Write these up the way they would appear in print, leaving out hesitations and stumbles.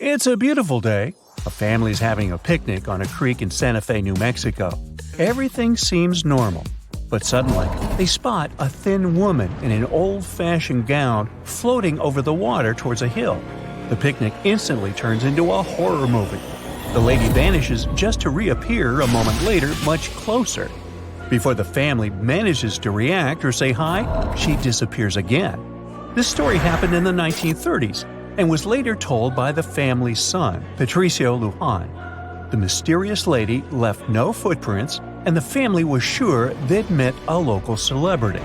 It's a beautiful day. A family's having a picnic on a creek in Santa Fe, New Mexico. Everything seems normal. But suddenly, they spot a thin woman in an old-fashioned gown floating over the water towards a hill. The picnic instantly turns into a horror movie. The lady vanishes just to reappear a moment later much closer. Before the family manages to react or say hi, she disappears again. This story happened in the 1930s and was later told by the family's son, Patricio Lujan. The mysterious lady left no footprints, and the family was sure they'd met a local celebrity.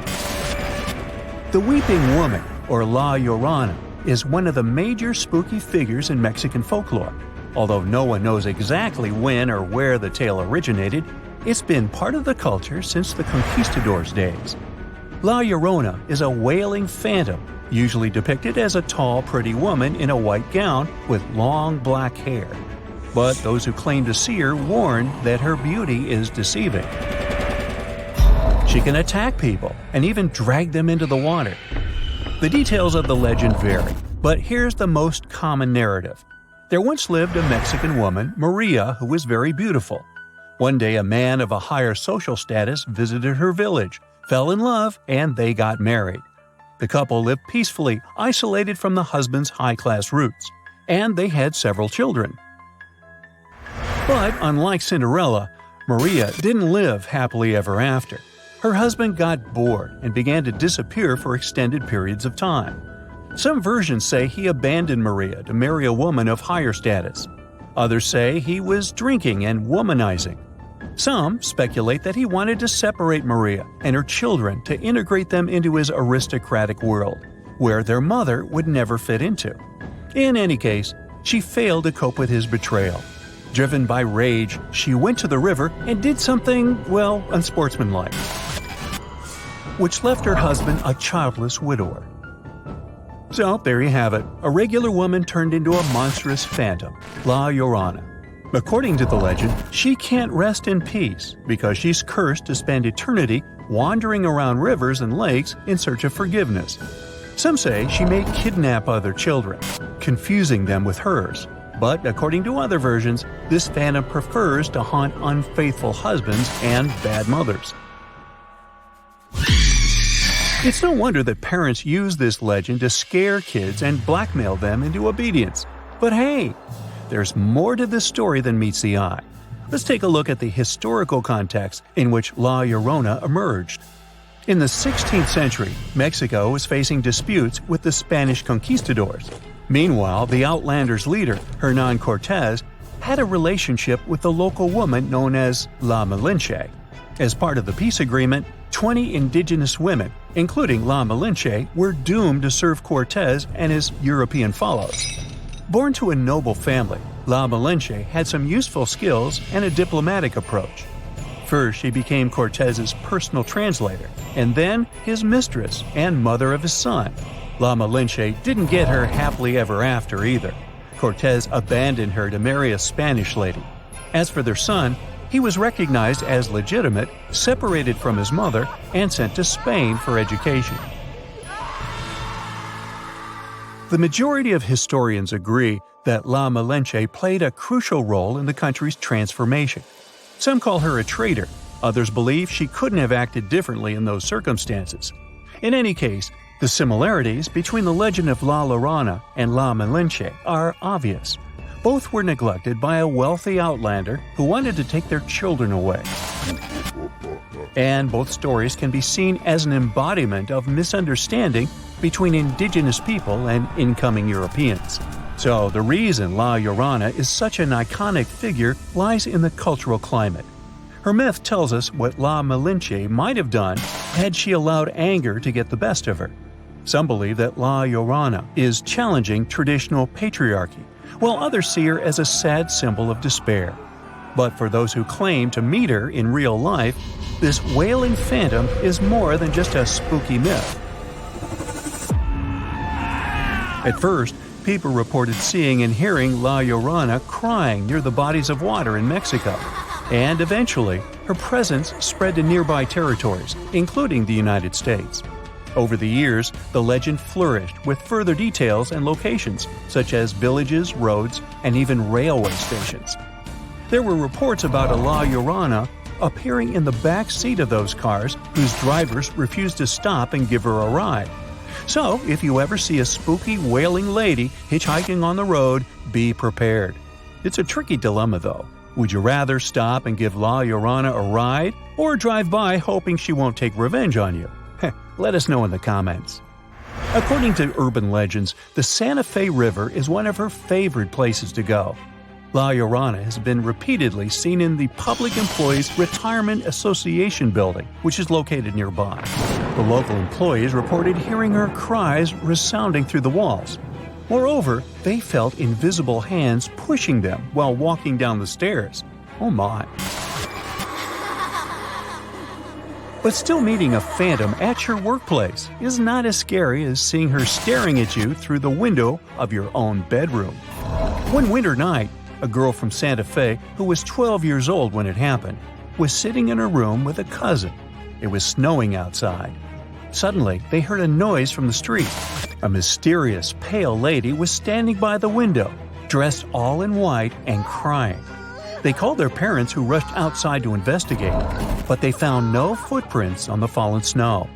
The Weeping Woman, or La Llorona, is one of the major spooky figures in Mexican folklore. Although no one knows exactly when or where the tale originated, it's been part of the culture since the conquistadors' days. La Llorona is a wailing phantom, usually depicted as a tall, pretty woman in a white gown with long black hair. But those who claim to see her warn that her beauty is deceiving. She can attack people and even drag them into the water. The details of the legend vary, but here's the most common narrative. There once lived a Mexican woman, Maria, who was very beautiful. One day a man of a higher social status visited her village, fell in love, and they got married. The couple lived peacefully, isolated from the husband's high-class roots, and they had several children. But unlike Cinderella, Maria didn't live happily ever after. Her husband got bored and began to disappear for extended periods of time. Some versions say he abandoned Maria to marry a woman of higher status. Others say he was drinking and womanizing. Some speculate that he wanted to separate Maria and her children to integrate them into his aristocratic world, where their mother would never fit into. In any case, she failed to cope with his betrayal. Driven by rage, she went to the river and did something, well, unsportsmanlike, which left her husband a childless widower. So, there you have it, a regular woman turned into a monstrous phantom, La Llorona. According to the legend, she can't rest in peace because she's cursed to spend eternity wandering around rivers and lakes in search of forgiveness. Some say she may kidnap other children, confusing them with hers. But according to other versions, this phantom prefers to haunt unfaithful husbands and bad mothers. It's no wonder that parents use this legend to scare kids and blackmail them into obedience. But hey, there's more to this story than meets the eye. Let's take a look at the historical context in which La Llorona emerged. In the 16th century, Mexico was facing disputes with the Spanish conquistadors. Meanwhile, the Outlanders' leader, Hernan Cortez, had a relationship with the local woman known as La Malinche. As part of the peace agreement, 20 indigenous women, including La Malinche, were doomed to serve Cortez and his European fellows. Born to a noble family, La Malinche had some useful skills and a diplomatic approach. First, she became Cortez's personal translator, and then his mistress and mother of his son. La Malinche didn't get her happily ever after either. Cortez abandoned her to marry a Spanish lady. As for their son, he was recognized as legitimate, separated from his mother, and sent to Spain for education. The majority of historians agree that La Malinche played a crucial role in the country's transformation. Some call her a traitor, others believe she couldn't have acted differently in those circumstances. In any case, the similarities between the legend of La Llorona and La Malinche are obvious. Both were neglected by a wealthy outlander who wanted to take their children away. And both stories can be seen as an embodiment of misunderstanding between indigenous people and incoming Europeans. So the reason La Llorona is such an iconic figure lies in the cultural climate. Her myth tells us what La Malinche might have done had she allowed anger to get the best of her. Some believe that La Llorona is challenging traditional patriarchy, while others see her as a sad symbol of despair. But for those who claim to meet her in real life, this wailing phantom is more than just a spooky myth. At first, people reported seeing and hearing La Llorona crying near the bodies of water in Mexico, and eventually, her presence spread to nearby territories, including the United States. Over the years, the legend flourished with further details and locations, such as villages, roads, and even railway stations. There were reports about a La Llorona appearing in the back seat of those cars whose drivers refused to stop and give her a ride. So, if you ever see a spooky, wailing lady hitchhiking on the road, be prepared. It's a tricky dilemma, though. Would you rather stop and give La Llorona a ride, or drive by hoping she won't take revenge on you? Let us know in the comments. According to urban legends, the Santa Fe River is one of her favorite places to go. La Llorona has been repeatedly seen in the Public Employees Retirement Association building, which is located nearby. The local employees reported hearing her cries resounding through the walls. Moreover, they felt invisible hands pushing them while walking down the stairs. Oh my. But still meeting a phantom at your workplace is not as scary as seeing her staring at you through the window of your own bedroom. One winter night, a girl from Santa Fe, who was 12 years old when it happened, was sitting in her room with a cousin. It was snowing outside. Suddenly, they heard a noise from the street. A mysterious, pale lady was standing by the window, dressed all in white and crying. They called their parents, who rushed outside to investigate, but they found no footprints on the fallen snow.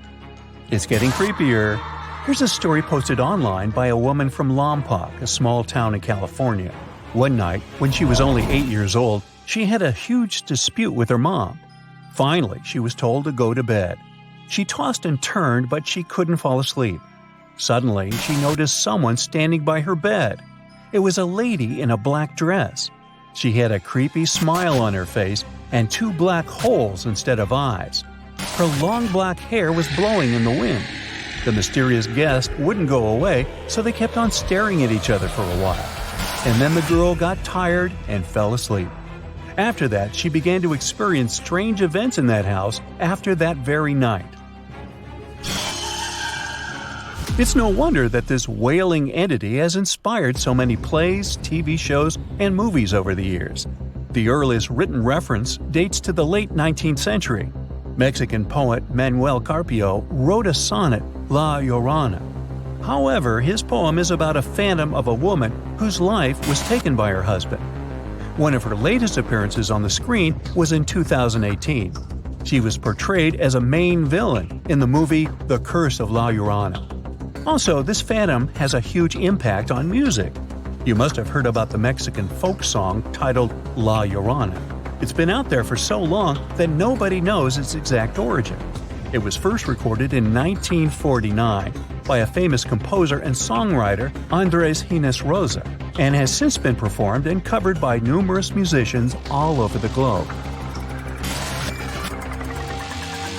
It's getting creepier. Here's a story posted online by a woman from Lompoc, a small town in California. One night, when she was only 8 years old, she had a huge dispute with her mom. Finally, she was told to go to bed. She tossed and turned, but she couldn't fall asleep. Suddenly, she noticed someone standing by her bed. It was a lady in a black dress. She had a creepy smile on her face and 2 black holes instead of eyes. Her long black hair was blowing in the wind. The mysterious guest wouldn't go away, so they kept on staring at each other for a while. And then the girl got tired and fell asleep. After that, she began to experience strange events in that house after that very night. It's no wonder that this wailing entity has inspired so many plays, TV shows, and movies over the years. The earliest written reference dates to the late 19th century. Mexican poet Manuel Carpio wrote a sonnet, La Llorona. However, his poem is about a phantom of a woman whose life was taken by her husband. One of her latest appearances on the screen was in 2018. She was portrayed as a main villain in the movie The Curse of La Llorona. Also, this phantom has a huge impact on music. You must have heard about the Mexican folk song titled La Llorona. It's been out there for so long that nobody knows its exact origin. It was first recorded in 1949 by a famous composer and songwriter, Andres Gines Rosa, and has since been performed and covered by numerous musicians all over the globe.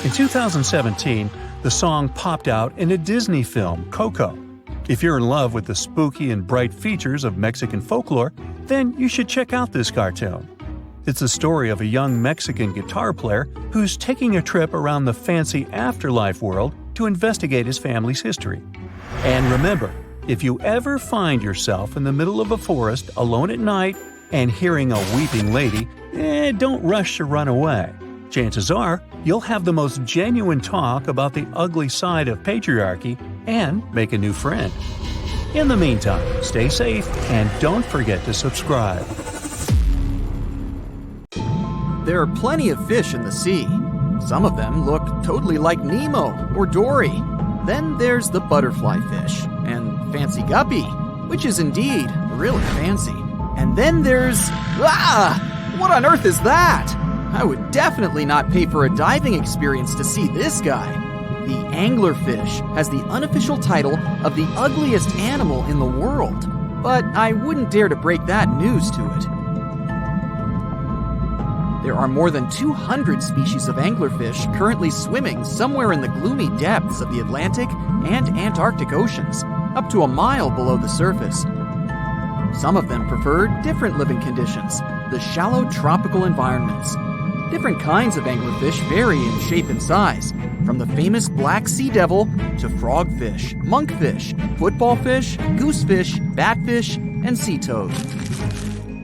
In 2017, the song popped out in a Disney film, Coco. If you're in love with the spooky and bright features of Mexican folklore, then you should check out this cartoon. It's the story of a young Mexican guitar player who's taking a trip around the fancy afterlife world to investigate his family's history. And remember, if you ever find yourself in the middle of a forest alone at night and hearing a weeping lady, don't rush to run away. Chances are, you'll have the most genuine talk about the ugly side of patriarchy and make a new friend. In the meantime, stay safe and don't forget to subscribe. There are plenty of fish in the sea. Some of them look totally like Nemo or Dory. Then there's the butterfly fish and fancy guppy, which is indeed really fancy. And then there's... what on earth is that? I would definitely not pay for a diving experience to see this guy. The anglerfish has the unofficial title of the ugliest animal in the world, but I wouldn't dare to break that news to it. There are more than 200 species of anglerfish currently swimming somewhere in the gloomy depths of the Atlantic and Antarctic Oceans, up to a mile below the surface. Some of them prefer different living conditions, the shallow tropical environments. Different kinds of anglerfish vary in shape and size, from the famous black sea devil to frogfish, monkfish, footballfish, goosefish, batfish, and sea toad.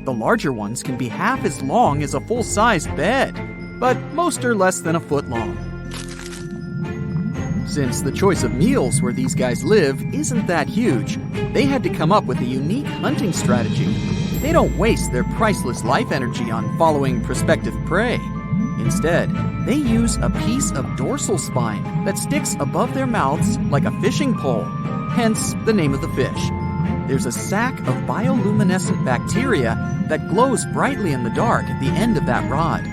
The larger ones can be half as long as a full-sized bed, but most are less than a foot long. Since the choice of meals where these guys live isn't that huge, they had to come up with a unique hunting strategy. They don't waste their priceless life energy on following prospective prey. Instead, they use a piece of dorsal spine that sticks above their mouths like a fishing pole, hence the name of the fish. There's a sac of bioluminescent bacteria that glows brightly in the dark at the end of that rod.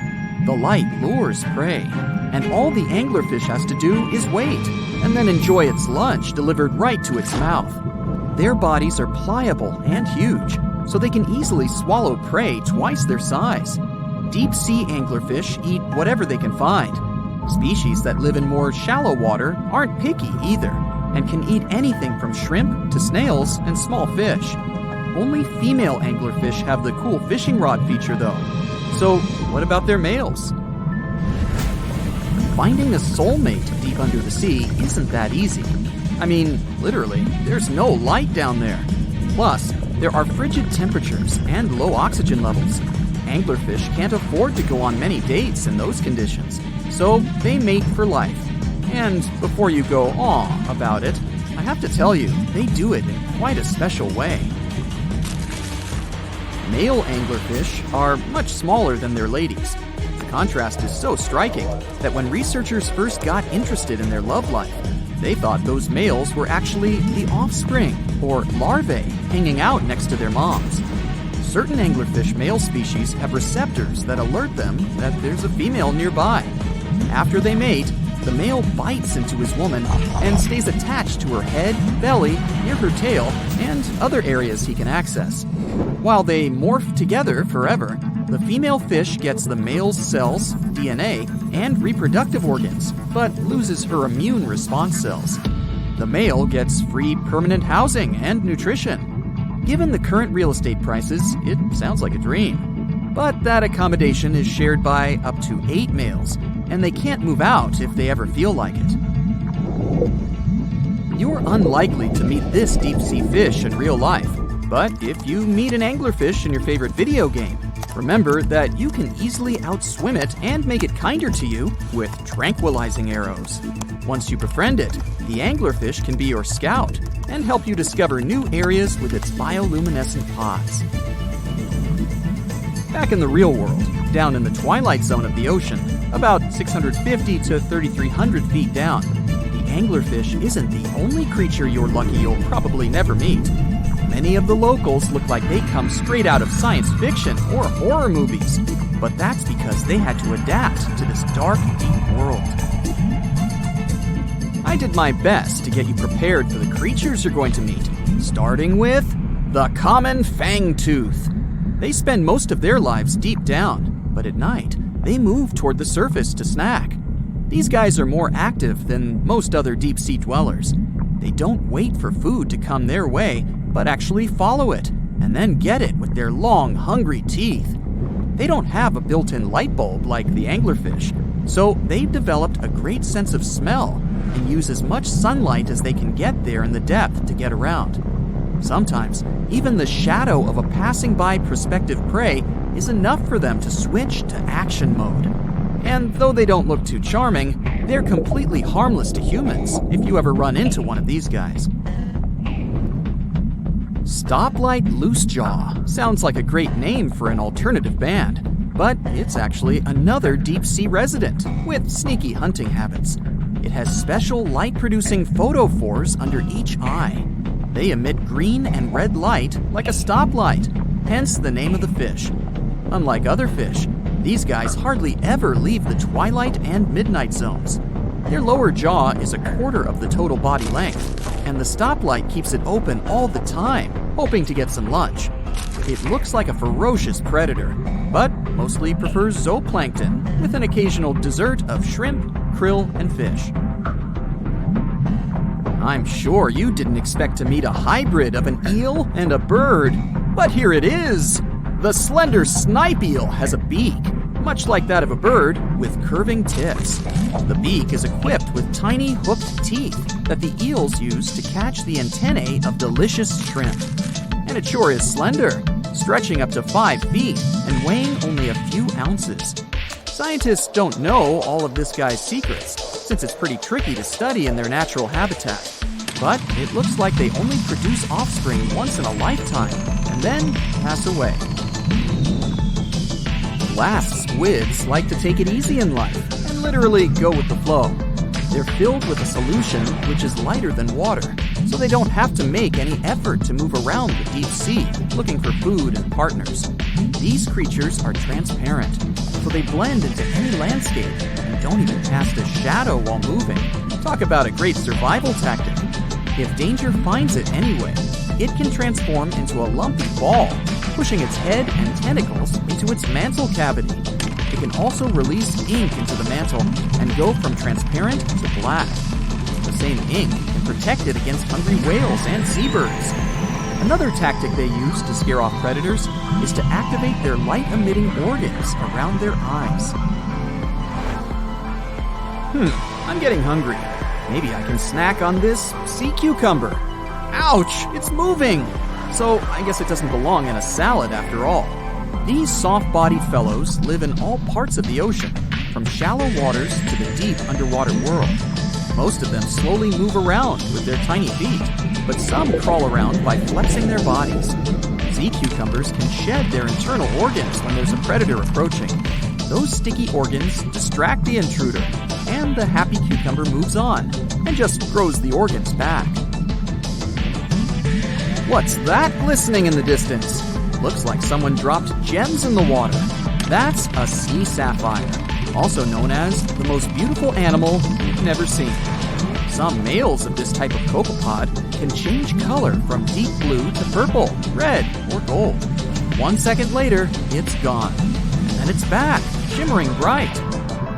The light lures prey, and all the anglerfish has to do is wait, and then enjoy its lunch delivered right to its mouth. Their bodies are pliable and huge, so they can easily swallow prey twice their size. Deep-sea anglerfish eat whatever they can find. Species that live in more shallow water aren't picky either, and can eat anything from shrimp to snails and small fish. Only female anglerfish have the cool fishing rod feature though. So what about their males? Finding a soulmate deep under the sea isn't that easy. I mean, literally, there's no light down there. Plus, there are frigid temperatures and low oxygen levels. Anglerfish can't afford to go on many dates in those conditions, so they mate for life. And before you go aw about it, I have to tell you, they do it in quite a special way. Male anglerfish are much smaller than their ladies. The contrast is so striking that when researchers first got interested in their love life, they thought those males were actually the offspring, or larvae, hanging out next to their moms. Certain anglerfish male species have receptors that alert them that there's a female nearby. After they mate, the male bites into his woman and stays attached to her head, belly, near her tail, and other areas he can access. While they morph together forever, the female fish gets the male's cells, DNA, and reproductive organs, but loses her immune response cells. The male gets free permanent housing and nutrition. Given the current real estate prices, it sounds like a dream. But that accommodation is shared by up to 8 males, and they can't move out if they ever feel like it. You're unlikely to meet this deep-sea fish in real life, but if you meet an anglerfish in your favorite video game, remember that you can easily outswim it and make it kinder to you with tranquilizing arrows. Once you befriend it, the anglerfish can be your scout and help you discover new areas with its bioluminescent pods. Back in the real world, down in the twilight zone of the ocean, about 650 to 3,300 feet down, the anglerfish isn't the only creature you're lucky you'll probably never meet. Many of the locals look like they come straight out of science fiction or horror movies, but that's because they had to adapt to this dark, deep world. I did my best to get you prepared for the creatures you're going to meet, starting with the common fangtooth. They spend most of their lives deep down, but at night, they move toward the surface to snack. These guys are more active than most other deep-sea dwellers. They don't wait for food to come their way, but actually follow it, and then get it with their long, hungry teeth. They don't have a built-in light bulb like the anglerfish, so they've developed a great sense of smell and use as much sunlight as they can get there in the depth to get around. Sometimes, even the shadow of a passing by prospective prey is enough for them to switch to action mode. And though they don't look too charming, they're completely harmless to humans if you ever run into one of these guys. Stoplight Loosejaw sounds like a great name for an alternative band, but it's actually another deep-sea resident with sneaky hunting habits. It has special light-producing photophores under each eye. They emit green and red light like a stoplight, hence the name of the fish. Unlike other fish, these guys hardly ever leave the twilight and midnight zones. Their lower jaw is a quarter of the total body length, and the stoplight keeps it open all the time, hoping to get some lunch. It looks like a ferocious predator, but mostly prefers zooplankton with an occasional dessert of shrimp, krill, and fish. I'm sure you didn't expect to meet a hybrid of an eel and a bird, but here it is! The slender snipe eel has a beak, much like that of a bird, with curving tips. The beak is equipped with tiny hooked teeth that the eels use to catch the antennae of delicious shrimp. And it sure is slender, stretching up to 5 feet and weighing only a few ounces. Scientists don't know all of this guy's secrets, since it's pretty tricky to study in their natural habitat. But it looks like they only produce offspring once in a lifetime, and then pass away. Glass squids like to take it easy in life and literally go with the flow. They're filled with a solution which is lighter than water, so they don't have to make any effort to move around the deep sea looking for food and partners. These creatures are transparent, so they blend into any landscape and don't even cast a shadow while moving. Talk about a great survival tactic. If danger finds it anyway, it can transform into a lumpy ball, pushing its head and tentacles into its mantle cavity. It can also release ink into the mantle and go from transparent to black. The same ink can protect it against hungry whales and seabirds. Another tactic they use to scare off predators is to activate their light-emitting organs around their eyes. I'm getting hungry. Maybe I can snack on this sea cucumber. Ouch, it's moving! So I guess it doesn't belong in a salad after all. These soft-bodied fellows live in all parts of the ocean, from shallow waters to the deep underwater world. Most of them slowly move around with their tiny feet, but some crawl around by flexing their bodies. Sea cucumbers can shed their internal organs when there's a predator approaching. Those sticky organs distract the intruder, and the happy cucumber moves on and just grows the organs back. What's that glistening in the distance? Looks like someone dropped gems in the water. That's a sea sapphire, also known as the most beautiful animal you've never seen. Some males of this type of copepod can change color from deep blue to purple, red, or gold. 1 second later, it's gone. And then it's back, shimmering bright.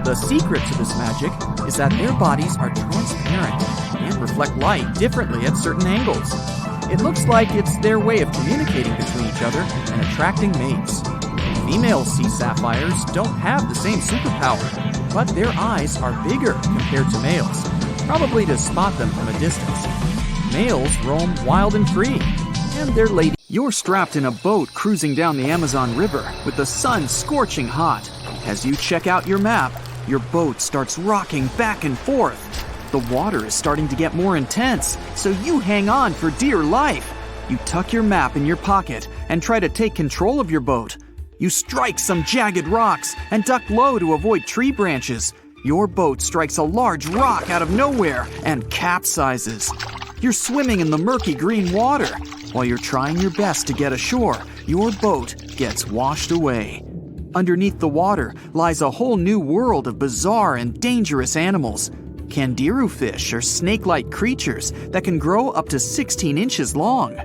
The secret to this magic is that their bodies are transparent and reflect light differently at certain angles. It looks like it's their way of communicating between each other and attracting mates. Female sea sapphires don't have the same superpower, but their eyes are bigger compared to males, probably to spot them from a distance. Males roam wild and free, and their lady. You're strapped in a boat cruising down the Amazon River with the sun scorching hot. As you check out your map, your boat starts rocking back and forth. The water is starting to get more intense, so you hang on for dear life. You tuck your map in your pocket and try to take control of your boat. You strike some jagged rocks and duck low to avoid tree branches. Your boat strikes a large rock out of nowhere and capsizes. You're swimming in the murky green water. While you're trying your best to get ashore, your boat gets washed away. Underneath the water lies a whole new world of bizarre and dangerous animals. Candiru fish are snake-like creatures that can grow up to 16 inches long.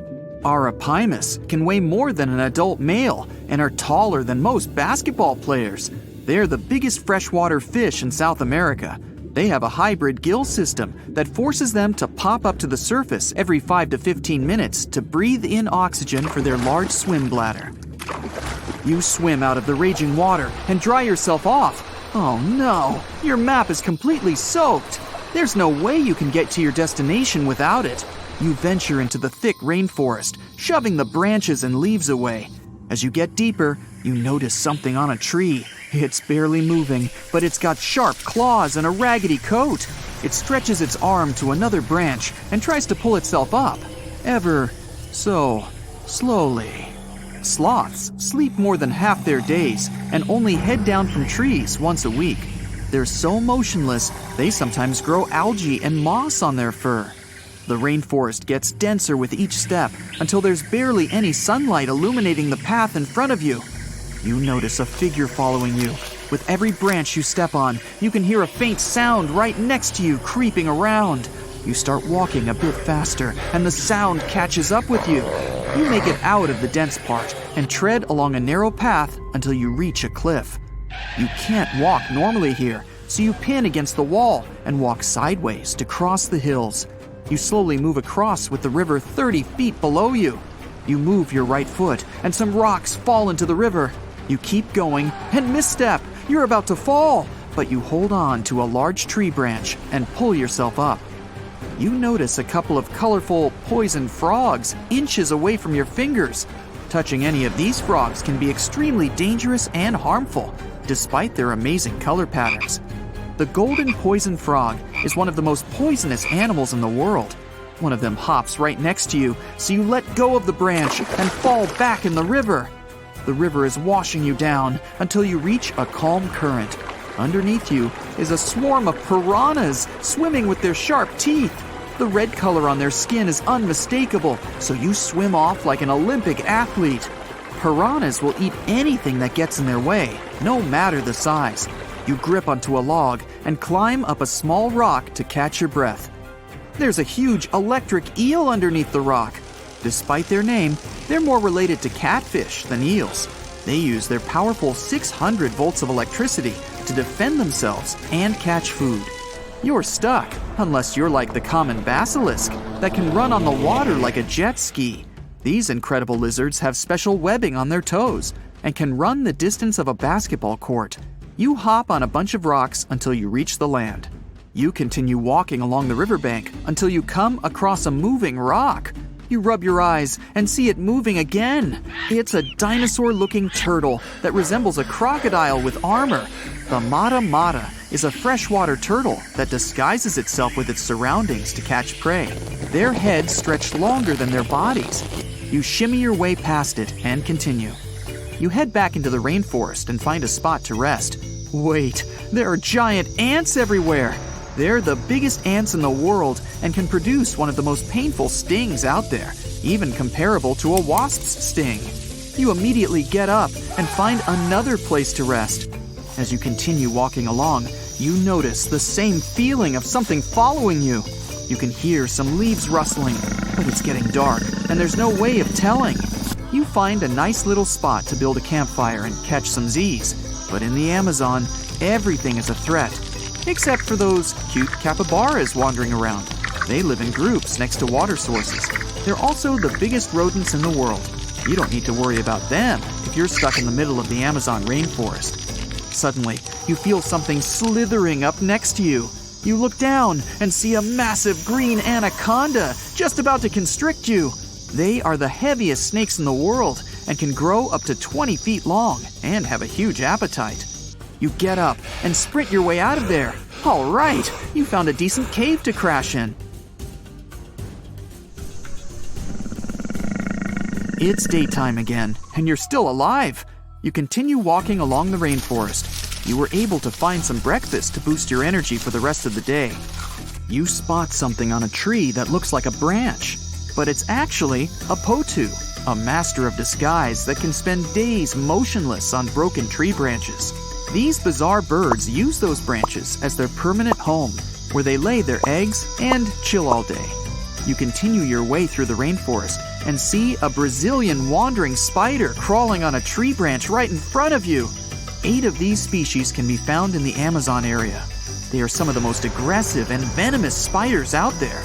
Arapimus can weigh more than an adult male and are taller than most basketball players. They're the biggest freshwater fish in South America. They have a hybrid gill system that forces them to pop up to the surface every 5 to 15 minutes to breathe in oxygen for their large swim bladder. You swim out of the raging water and dry yourself off. Oh no, your map is completely soaked. There's no way you can get to your destination without it. You venture into the thick rainforest, shoving the branches and leaves away. As you get deeper, you notice something on a tree. It's barely moving, but it's got sharp claws and a raggedy coat. It stretches its arm to another branch and tries to pull itself up, ever so slowly. Sloths sleep more than half their days and only head down from trees once a week. They're so motionless, they sometimes grow algae and moss on their fur. The rainforest gets denser with each step until there's barely any sunlight illuminating the path in front of you. You notice a figure following you. With every branch you step on, you can hear a faint sound right next to you creeping around. You start walking a bit faster, and the sound catches up with you. You make it out of the dense part and tread along a narrow path until you reach a cliff. You can't walk normally here, so you pin against the wall and walk sideways to cross the hills. You slowly move across with the river 30 feet below you. You move your right foot, and some rocks fall into the river. You keep going and misstep. You're about to fall, but you hold on to a large tree branch and pull yourself up. You notice a couple of colorful, poison frogs inches away from your fingers. Touching any of these frogs can be extremely dangerous and harmful, despite their amazing color patterns. The golden poison frog is one of the most poisonous animals in the world. One of them hops right next to you, so you let go of the branch and fall back in the river. The river is washing you down until you reach a calm current. Underneath you is a swarm of piranhas swimming with their sharp teeth. The red color on their skin is unmistakable, so you swim off like an Olympic athlete. Piranhas will eat anything that gets in their way, no matter the size. You grip onto a log and climb up a small rock to catch your breath. There's a huge electric eel underneath the rock. Despite their name, they're more related to catfish than eels. They use their powerful 600 volts of electricity to defend themselves and catch food. You're stuck, unless you're like the common basilisk that can run on the water like a jet ski. These incredible lizards have special webbing on their toes and can run the distance of a basketball court. You hop on a bunch of rocks until you reach the land. You continue walking along the riverbank until you come across a moving rock. You rub your eyes and see it moving again. It's a dinosaur-looking turtle that resembles a crocodile with armor. The mata mata is a freshwater turtle that disguises itself with its surroundings to catch prey. Their heads stretch longer than their bodies. You shimmy your way past it and continue. You head back into the rainforest and find a spot to rest. Wait, there are giant ants everywhere. They're the biggest ants in the world and can produce one of the most painful stings out there, even comparable to a wasp's sting. You immediately get up and find another place to rest. As you continue walking along, you notice the same feeling of something following you. You can hear some leaves rustling, but it's getting dark and there's no way of telling. You find a nice little spot to build a campfire and catch some Z's. But in the Amazon, everything is a threat. Except for those cute capybaras wandering around. They live in groups next to water sources. They're also the biggest rodents in the world. You don't need to worry about them if you're stuck in the middle of the Amazon rainforest. Suddenly, you feel something slithering up next to you. You look down and see a massive green anaconda just about to constrict you. They are the heaviest snakes in the world and can grow up to 20 feet long and have a huge appetite. You get up and sprint your way out of there. All right, you found a decent cave to crash in. It's daytime again, and you're still alive. You continue walking along the rainforest. You were able to find some breakfast to boost your energy for the rest of the day. You spot something on a tree that looks like a branch, but it's actually a potu, a master of disguise that can spend days motionless on broken tree branches. These bizarre birds use those branches as their permanent home, where they lay their eggs and chill all day. You continue your way through the rainforest and see a Brazilian wandering spider crawling on a tree branch right in front of you. 8 of these species can be found in the Amazon area. They are some of the most aggressive and venomous spiders out there.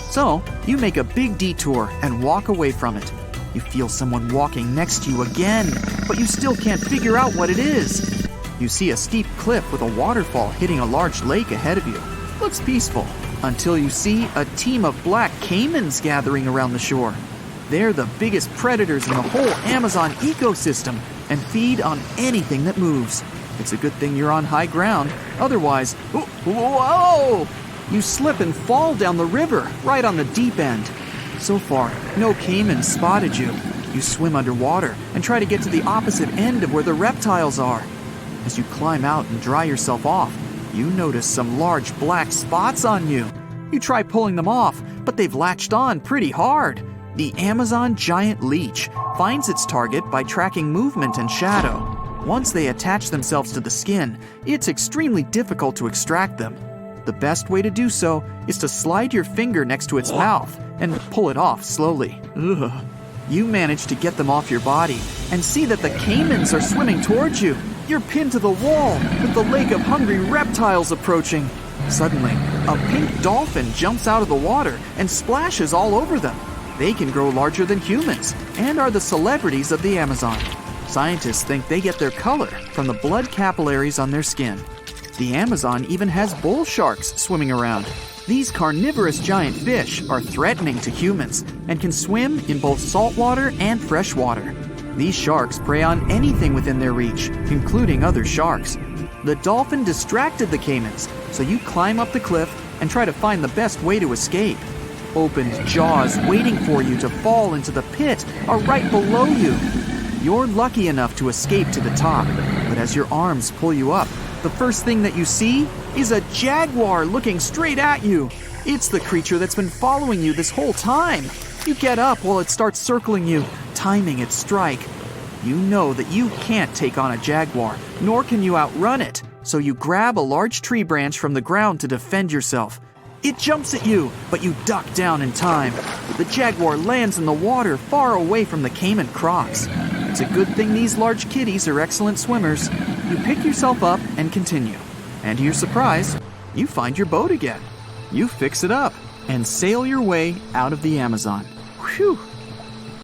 So, you make a big detour and walk away from it. You feel someone walking next to you again, but you still can't figure out what it is. You see a steep cliff with a waterfall hitting a large lake ahead of you. Looks peaceful, until you see a team of black caimans gathering around the shore. They're the biggest predators in the whole Amazon ecosystem and feed on anything that moves. It's a good thing you're on high ground, otherwise, whoa! You slip and fall down the river, right on the deep end. So far, no caiman spotted you. You swim underwater and try to get to the opposite end of where the reptiles are. As you climb out and dry yourself off, you notice some large black spots on you. You try pulling them off, but they've latched on pretty hard. The Amazon giant leech finds its target by tracking movement and shadow. Once they attach themselves to the skin, it's extremely difficult to extract them. The best way to do so is to slide your finger next to its mouth and pull it off slowly. Ugh. You manage to get them off your body and see that the caimans are swimming towards you. You're pinned to the wall with the lake of hungry reptiles approaching. Suddenly, a pink dolphin jumps out of the water and splashes all over them. They can grow larger than humans and are the celebrities of the Amazon. Scientists think they get their color from the blood capillaries on their skin. The Amazon even has bull sharks swimming around. These carnivorous giant fish are threatening to humans and can swim in both saltwater and freshwater. These sharks prey on anything within their reach, including other sharks. The dolphin distracted the caimans, so you climb up the cliff and try to find the best way to escape. Opened jaws waiting for you to fall into the pit are right below you. You're lucky enough to escape to the top, but as your arms pull you up, the first thing that you see is a jaguar looking straight at you. It's the creature that's been following you this whole time. You get up while it starts circling you, timing its strike. You know that you can't take on a jaguar, nor can you outrun it, so you grab a large tree branch from the ground to defend yourself. It jumps at you, but you duck down in time. The jaguar lands in the water far away from the caiman crocs. It's a good thing these large kitties are excellent swimmers. You pick yourself up and continue. And to your surprise, you find your boat again. You fix it up and sail your way out of the Amazon. Whew!